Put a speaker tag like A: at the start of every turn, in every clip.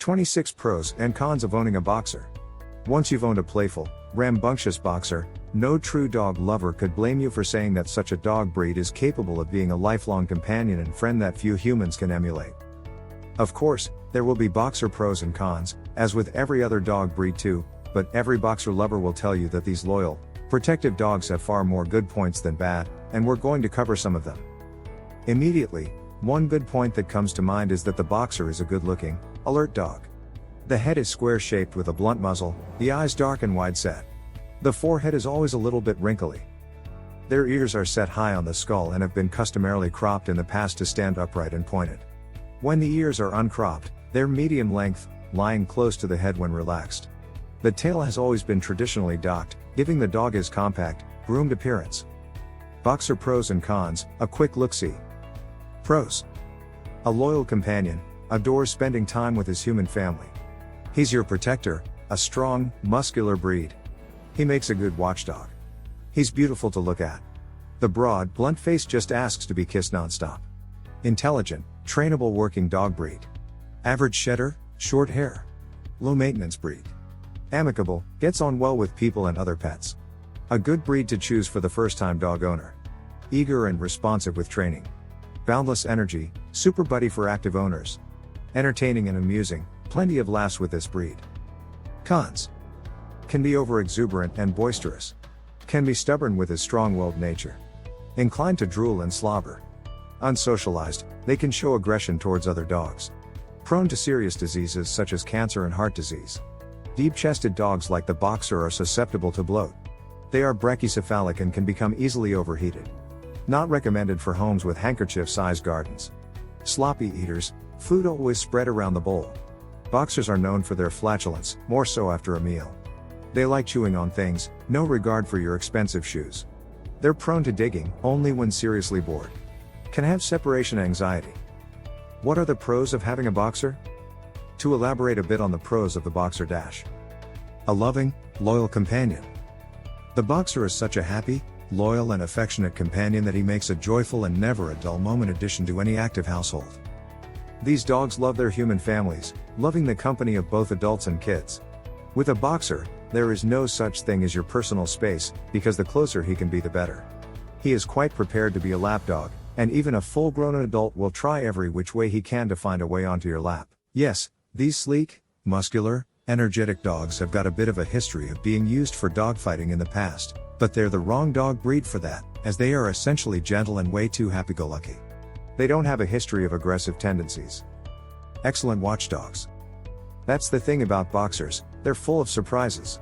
A: 26 Pros and Cons of Owning a Boxer. Once you've owned a playful, rambunctious boxer, no true dog lover could blame you for saying that such a dog breed is capable of being a lifelong companion and friend that few humans can emulate. Of course, there will be boxer pros and cons, as with every other dog breed too, but every boxer lover will tell you that these loyal, protective dogs have far more good points than bad, and we're going to cover some of them. Immediately, one good point that comes to mind is that the boxer is a good-looking, alert dog. The head is square-shaped with a blunt muzzle, the eyes dark and wide-set. The forehead is always a little bit wrinkly. Their ears are set high on the skull and have been customarily cropped in the past to stand upright and pointed. When the ears are uncropped, they're medium length, lying close to the head when relaxed. The tail has always been traditionally docked, giving the dog his compact, groomed appearance. Boxer pros and cons, a quick look-see. Pros. A loyal companion, adores spending time with his human family. He's your protector, a strong, muscular breed. He makes a good watchdog. He's beautiful to look at. The broad, blunt face just asks to be kissed non-stop. Intelligent, trainable working dog breed. Average shedder, short hair. Low maintenance breed. Amicable, gets on well with people and other pets. A good breed to choose for the first-time dog owner. Eager and responsive with training. Boundless energy, super buddy for active owners. Entertaining and amusing, plenty of laughs with this breed. Cons. Can be over-exuberant and boisterous. Can be stubborn with his strong-willed nature. Inclined to drool and slobber. Unsocialized, they can show aggression towards other dogs. Prone to serious diseases such as cancer and heart disease. Deep-chested dogs like the boxer are susceptible to bloat. They are brachycephalic and can become easily overheated. Not recommended for homes with handkerchief-sized gardens. Sloppy eaters, food always spread around the bowl. Boxers are known for their flatulence, more so after a meal. They like chewing on things, no regard for your expensive shoes. They're prone to digging, only when seriously bored. Can have separation anxiety. What are the pros of having a boxer? To elaborate a bit on the pros of the boxer dash. A loving, loyal companion. The boxer is such a happy, loyal and affectionate companion that he makes a joyful and never a dull moment addition to any active household. These dogs love their human families, loving the company of both adults and kids. With a boxer, there is no such thing as your personal space, because the closer he can be the better. He is quite prepared to be a lap dog, and even a full-grown adult will try every which way he can to find a way onto your lap. Yes, these sleek, muscular, energetic dogs have got a bit of a history of being used for dogfighting in the past, but they're the wrong dog breed for that, as they are essentially gentle and way too happy-go-lucky. They don't have a history of aggressive tendencies. Excellent watchdogs. That's the thing about boxers, they're full of surprises.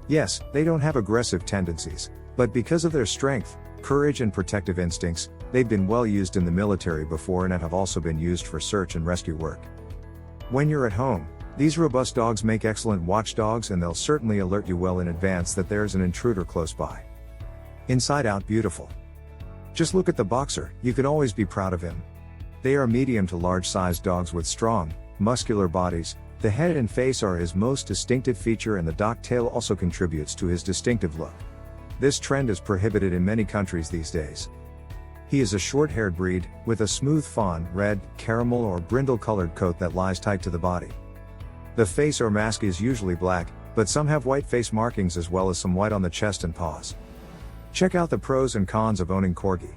A: Yes, they don't have aggressive tendencies, but because of their strength, courage and protective instincts, they've been well used in the military before and have also been used for search and rescue work. When you're at home, these robust dogs make excellent watchdogs, and they'll certainly alert you well in advance that there's an intruder close by. Inside out beautiful. Just look at the boxer, you can always be proud of him. They are medium to large-sized dogs with strong, muscular bodies. The head and face are his most distinctive feature, and the docked tail also contributes to his distinctive look. This trend is prohibited in many countries these days. He is a short-haired breed, with a smooth fawn, red, caramel or brindle-colored coat that lies tight to the body. The face or mask is usually black, but some have white face markings as well as some white on the chest and paws. Check out the pros and cons of owning Corgi.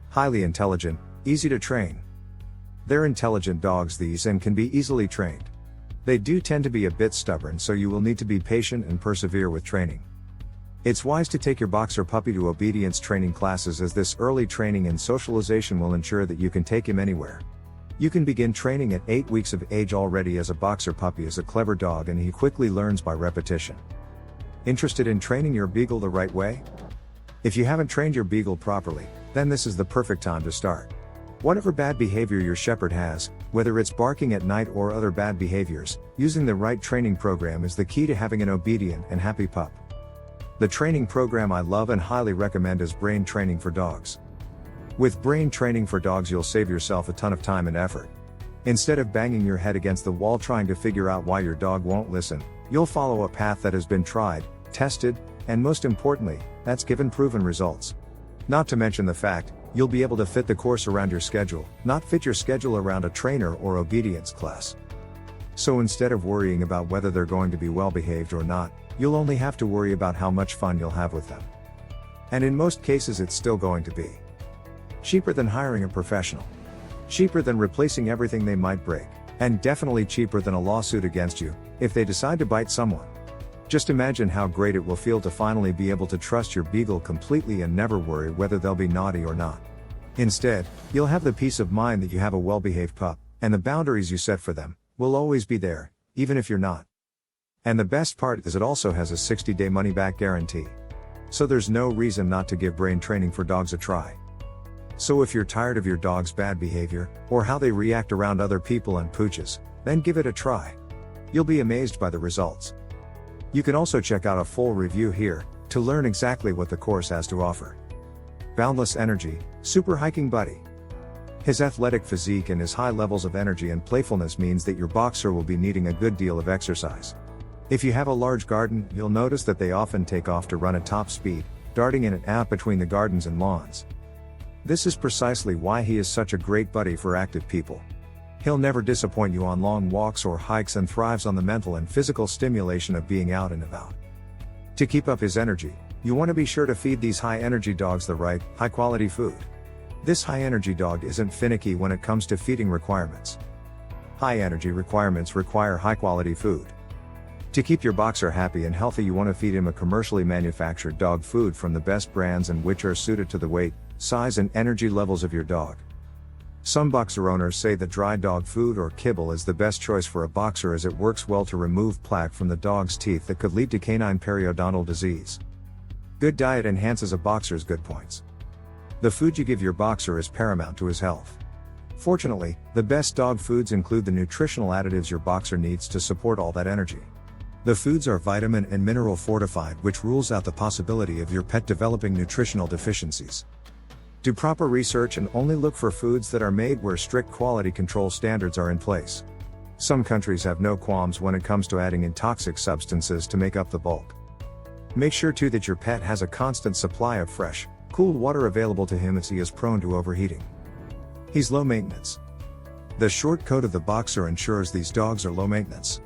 A: Highly intelligent, easy to train. They're intelligent dogs these and can be easily trained. They do tend to be a bit stubborn, so you will need to be patient and persevere with training. It's wise to take your boxer puppy to obedience training classes, as this early training and socialization will ensure that you can take him anywhere. You can begin training at 8 weeks of age already, as a boxer puppy is a clever dog and he quickly learns by repetition. Interested in training your Beagle the right way? If you haven't trained your Beagle properly, then this is the perfect time to start. Whatever bad behavior your shepherd has, whether it's barking at night or other bad behaviors, using the right training program is the key to having an obedient and happy pup. The training program I love and highly recommend is Brain Training for Dogs. With Brain Training for Dogs, you'll save yourself a ton of time and effort. Instead of banging your head against the wall trying to figure out why your dog won't listen, you'll follow a path that has been tried, tested, and most importantly, that's given proven results. Not to mention the fact, you'll be able to fit the course around your schedule, not fit your schedule around a trainer or obedience class. So instead of worrying about whether they're going to be well behaved or not, you'll only have to worry about how much fun you'll have with them. And in most cases it's still going to be cheaper than hiring a professional. Cheaper than replacing everything they might break. And definitely cheaper than a lawsuit against you, if they decide to bite someone. Just imagine how great it will feel to finally be able to trust your Beagle completely and never worry whether they'll be naughty or not. Instead, you'll have the peace of mind that you have a well-behaved pup, and the boundaries you set for them will always be there, even if you're not. And the best part is it also has a 60-day money-back guarantee. So there's no reason not to give brain training for dogs a try. So if you're tired of your dog's bad behavior, or how they react around other people and pooches, then give it a try. You'll be amazed by the results. You can also check out a full review here, to learn exactly what the course has to offer. Boundless energy, super hiking buddy. His athletic physique and his high levels of energy and playfulness means that your boxer will be needing a good deal of exercise. If you have a large garden, you'll notice that they often take off to run at top speed, darting in and out between the gardens and lawns. This is precisely why he is such a great buddy for active people. He'll never disappoint you on long walks or hikes and thrives on the mental and physical stimulation of being out and about. To keep up his energy, you want to be sure to feed these high-energy dogs the right, high-quality food. This high-energy dog isn't finicky when it comes to feeding requirements. High-energy requirements require high-quality food. To keep your boxer happy and healthy, you want to feed him a commercially manufactured dog food from the best brands and which are suited to the weight, size and energy levels of your dog. Some boxer owners say that dry dog food or kibble is the best choice for a boxer as it works well to remove plaque from the dog's teeth that could lead to canine periodontal disease. Good diet enhances a boxer's good points. The food you give your boxer is paramount to his health. Fortunately, the best dog foods include the nutritional additives your boxer needs to support all that energy. The foods are vitamin and mineral fortified, which rules out the possibility of your pet developing nutritional deficiencies. Do proper research and only look for foods that are made where strict quality control standards are in place. Some countries have no qualms when it comes to adding in toxic substances to make up the bulk. Make sure too that your pet has a constant supply of fresh, cool water available to him as he is prone to overheating. He's low maintenance. The short coat of the boxer ensures these dogs are low maintenance.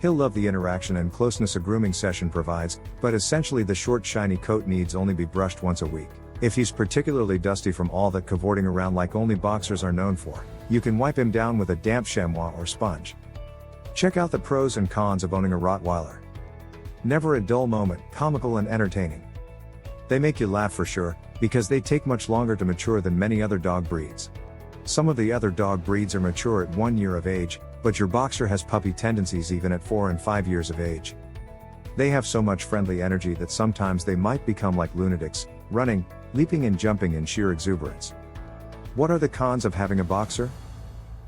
A: He'll love the interaction and closeness a grooming session provides, but essentially the short shiny coat needs only be brushed once a week. If he's particularly dusty from all that cavorting around like only boxers are known for, you can wipe him down with a damp chamois or sponge. Check out the pros and cons of owning a Rottweiler. Never a dull moment, comical and entertaining. They make you laugh for sure, because they take much longer to mature than many other dog breeds. Some of the other dog breeds are mature at 1 year of age, but your boxer has puppy tendencies even at 4 and 5 years of age. They have so much friendly energy that sometimes they might become like lunatics, running, leaping and jumping in sheer exuberance. What are the cons of having a boxer?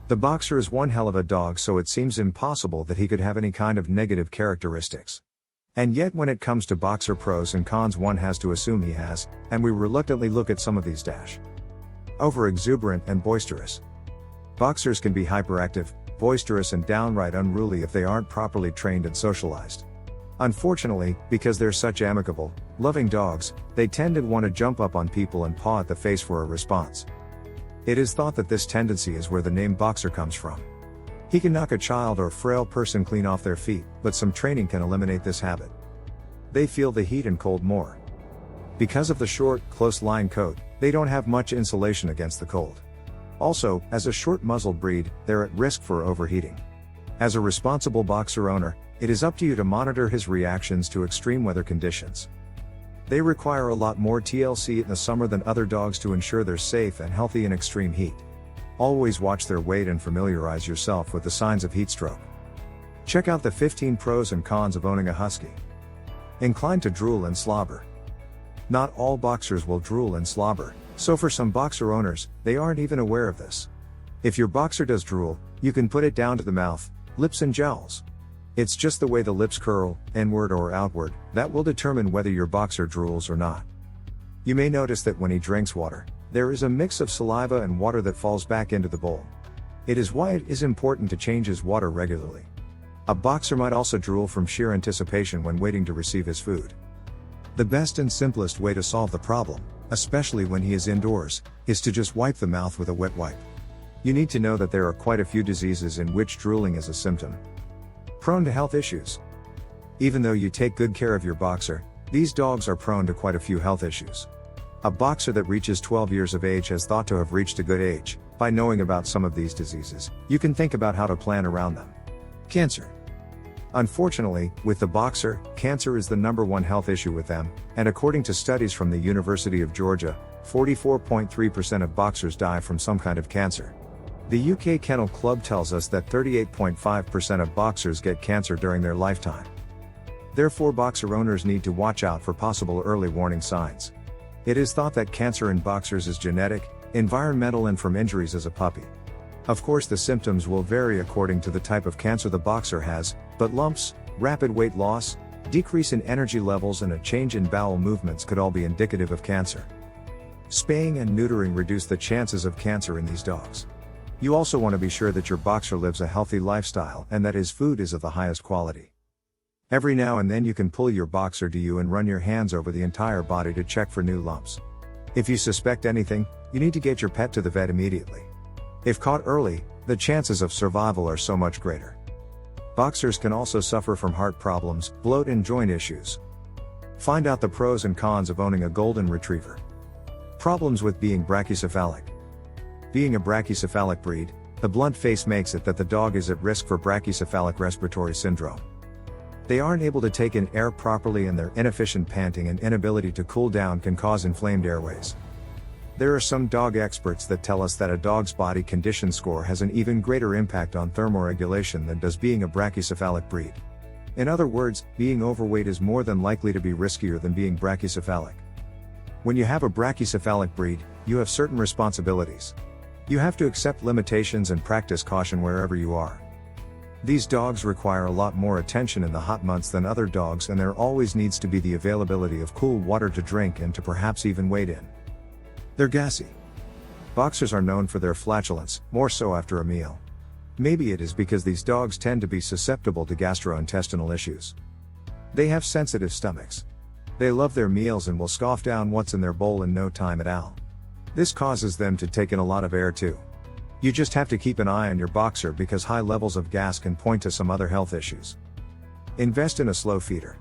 A: The boxer is one hell of a dog, so it seems impossible that he could have any kind of negative characteristics. And yet when it comes to boxer pros and cons, one has to assume he has, and we reluctantly look at some of these. Over-exuberant and boisterous. Boxers can be hyperactive, boisterous and downright unruly if they aren't properly trained and socialized. Unfortunately, because they're such amicable, loving dogs, they tend to want to jump up on people and paw at the face for a response. It is thought that this tendency is where the name boxer comes from. He can knock a child or frail person clean off their feet, but some training can eliminate this habit. They feel the heat and cold more. Because of the short, close-line coat, they don't have much insulation against the cold. Also, as a short-muzzled breed, they're at risk for overheating. As a responsible boxer owner, it is up to you to monitor his reactions to extreme weather conditions. They require a lot more TLC in the summer than other dogs to ensure they're safe and healthy in extreme heat. Always watch their weight and familiarize yourself with the signs of heat stroke. Check out the 15 pros and cons of owning a husky. Inclined to drool and slobber. Not all boxers will drool and slobber, so for some boxer owners, they aren't even aware of this. If your boxer does drool, you can put it down to the mouth, lips and jowls. It's just the way the lips curl, inward or outward, that will determine whether your boxer drools or not. You may notice that when he drinks water, there is a mix of saliva and water that falls back into the bowl. It is why it is important to change his water regularly. A boxer might also drool from sheer anticipation when waiting to receive his food. The best and simplest way to solve the problem, especially when he is indoors, is to just wipe the mouth with a wet wipe. You need to know that there are quite a few diseases in which drooling is a symptom. Prone to health issues. Even though you take good care of your boxer, these dogs are prone to quite a few health issues. A boxer that reaches 12 years of age has thought to have reached a good age. By knowing about some of these diseases, you can think about how to plan around them. Cancer. Unfortunately, with the boxer, cancer is the #1 health issue with them, and according to studies from the University of Georgia, 44.3% of boxers die from some kind of cancer. The UK Kennel Club tells us that 38.5% of boxers get cancer during their lifetime. Therefore, boxer owners need to watch out for possible early warning signs. It is thought that cancer in boxers is genetic, environmental, and from injuries as a puppy. Of course, the symptoms will vary according to the type of cancer the boxer has, but lumps, rapid weight loss, decrease in energy levels, and a change in bowel movements could all be indicative of cancer. Spaying and neutering reduce the chances of cancer in these dogs. You also want to be sure that your boxer lives a healthy lifestyle and that his food is of the highest quality. Every now and then you can pull your boxer to you and run your hands over the entire body to check for new lumps. If you suspect anything, you need to get your pet to the vet immediately. If caught early, the chances of survival are so much greater. Boxers can also suffer from heart problems, bloat, and joint issues. Find out the pros and cons of owning a golden retriever. Problems with being brachycephalic. Being a brachycephalic breed, the blunt face makes it that the dog is at risk for brachycephalic respiratory syndrome. They aren't able to take in air properly, and their inefficient panting and inability to cool down can cause inflamed airways. There are some dog experts that tell us that a dog's body condition score has an even greater impact on thermoregulation than does being a brachycephalic breed. In other words, being overweight is more than likely to be riskier than being brachycephalic. When you have a brachycephalic breed, you have certain responsibilities. You have to accept limitations and practice caution wherever you are. These dogs require a lot more attention in the hot months than other dogs, and there always needs to be the availability of cool water to drink and to perhaps even wade in. They're gassy. Boxers are known for their flatulence, more so after a meal. Maybe it is because these dogs tend to be susceptible to gastrointestinal issues. They have sensitive stomachs. They love their meals and will scoff down what's in their bowl in no time at all. This causes them to take in a lot of air too. You just have to keep an eye on your boxer because high levels of gas can point to some other health issues. Invest in a slow feeder.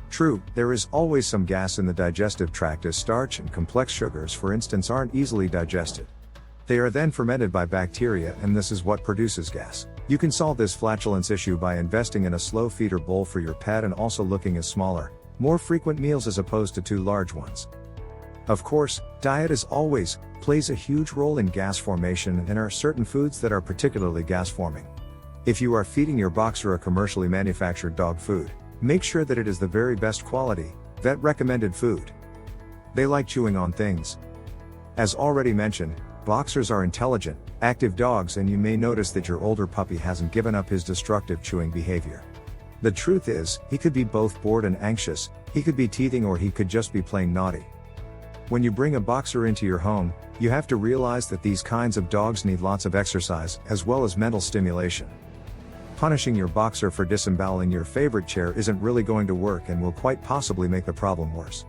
A: True, there is always some gas in the digestive tract as starch and complex sugars, for instance, aren't easily digested. They are then fermented by bacteria, and this is what produces gas. You can solve this flatulence issue by investing in a slow feeder bowl for your pet and also looking at smaller, more frequent meals as opposed to too large ones. Of course, diet as always plays a huge role in gas formation, and there are certain foods that are particularly gas forming. If you are feeding your boxer a commercially manufactured dog food, make sure that it is the very best quality, vet recommended food. They like chewing on things. As already mentioned, boxers are intelligent, active dogs, and you may notice that your older puppy hasn't given up his destructive chewing behavior. The truth is, he could be both bored and anxious, he could be teething, or he could just be plain naughty. When you bring a boxer into your home, you have to realize that these kinds of dogs need lots of exercise, as well as mental stimulation. Punishing your boxer for disemboweling your favorite chair isn't really going to work and will quite possibly make the problem worse.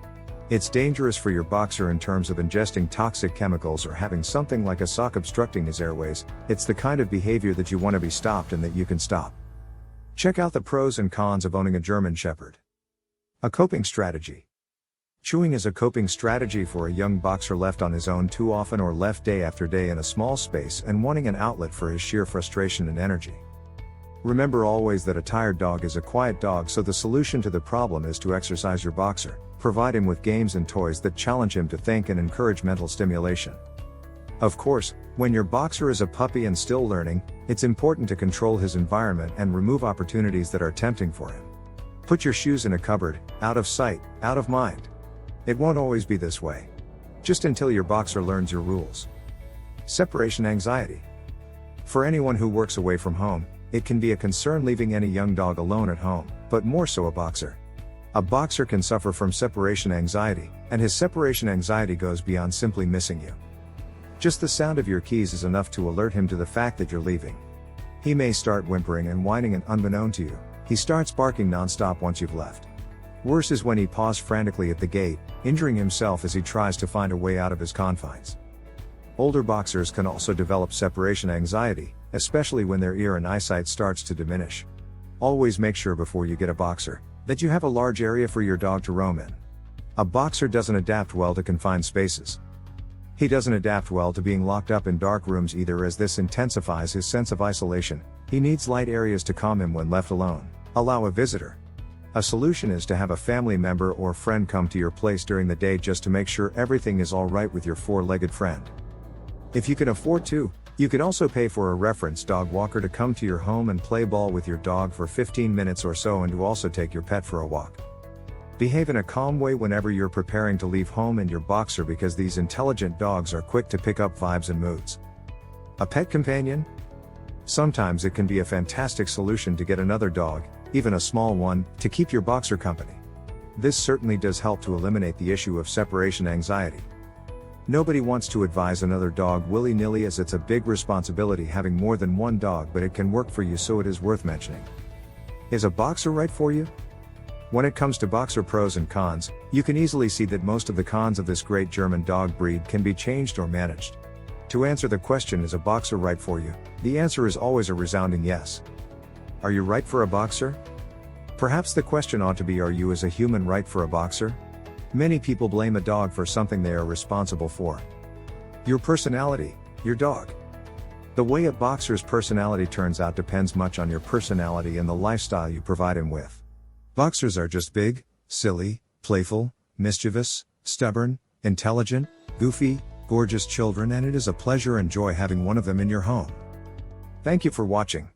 A: It's dangerous for your boxer in terms of ingesting toxic chemicals or having something like a sock obstructing his airways. It's the kind of behavior that you want to be stopped and that you can stop. Check out the pros and cons of owning a German Shepherd. A coping strategy. Chewing is a coping strategy for a young boxer left on his own too often, or left day after day in a small space and wanting an outlet for his sheer frustration and energy. Remember always that a tired dog is a quiet dog, so the solution to the problem is to exercise your boxer, provide him with games and toys that challenge him to think and encourage mental stimulation. Of course, when your boxer is a puppy and still learning, it's important to control his environment and remove opportunities that are tempting for him. Put your shoes in a cupboard, out of sight, out of mind. It won't always be this way. Just until your boxer learns your rules. Separation anxiety. For anyone who works away from home, it can be a concern leaving any young dog alone at home, but more so a boxer. A boxer can suffer from separation anxiety, and his separation anxiety goes beyond simply missing you. Just the sound of your keys is enough to alert him to the fact that you're leaving. He may start whimpering and whining, and unbeknown to you, he starts barking nonstop once you've left. Worse is when he paws frantically at the gate, injuring himself as he tries to find a way out of his confines. Older boxers can also develop separation anxiety, especially when their ear and eyesight starts to diminish. Always make sure before you get a boxer, that you have a large area for your dog to roam in. A boxer doesn't adapt well to confined spaces. He doesn't adapt well to being locked up in dark rooms either, as this intensifies his sense of isolation. He needs light areas to calm him when left alone. Allow a visitor. A solution is to have a family member or friend come to your place during the day just to make sure everything is alright with your four-legged friend. If you can afford to, you can also pay for a reference dog walker to come to your home and play ball with your dog for 15 minutes or so, and to also take your pet for a walk. Behave in a calm way whenever you're preparing to leave home and your boxer, because these intelligent dogs are quick to pick up vibes and moods. A pet companion? Sometimes it can be a fantastic solution to get another dog, even a small one, to keep your boxer company. This certainly does help to eliminate the issue of separation anxiety. Nobody wants to advise another dog willy-nilly, as it's a big responsibility having more than one dog, but it can work for you, so it is worth mentioning. Is a boxer right for you? When it comes to boxer pros and cons, you can easily see that most of the cons of this great German dog breed can be changed or managed. To answer the question, is a boxer right for you, the answer is always a resounding yes. Are you right for a boxer? Perhaps the question ought to be, are you as a human right for a boxer? Many people blame a dog for something they are responsible for. Your personality, your dog. The way a boxer's personality turns out depends much on your personality and the lifestyle you provide him with. Boxers are just big, silly, playful, mischievous, stubborn, intelligent, goofy, gorgeous children, and it is a pleasure and joy having one of them in your home. Thank you for watching.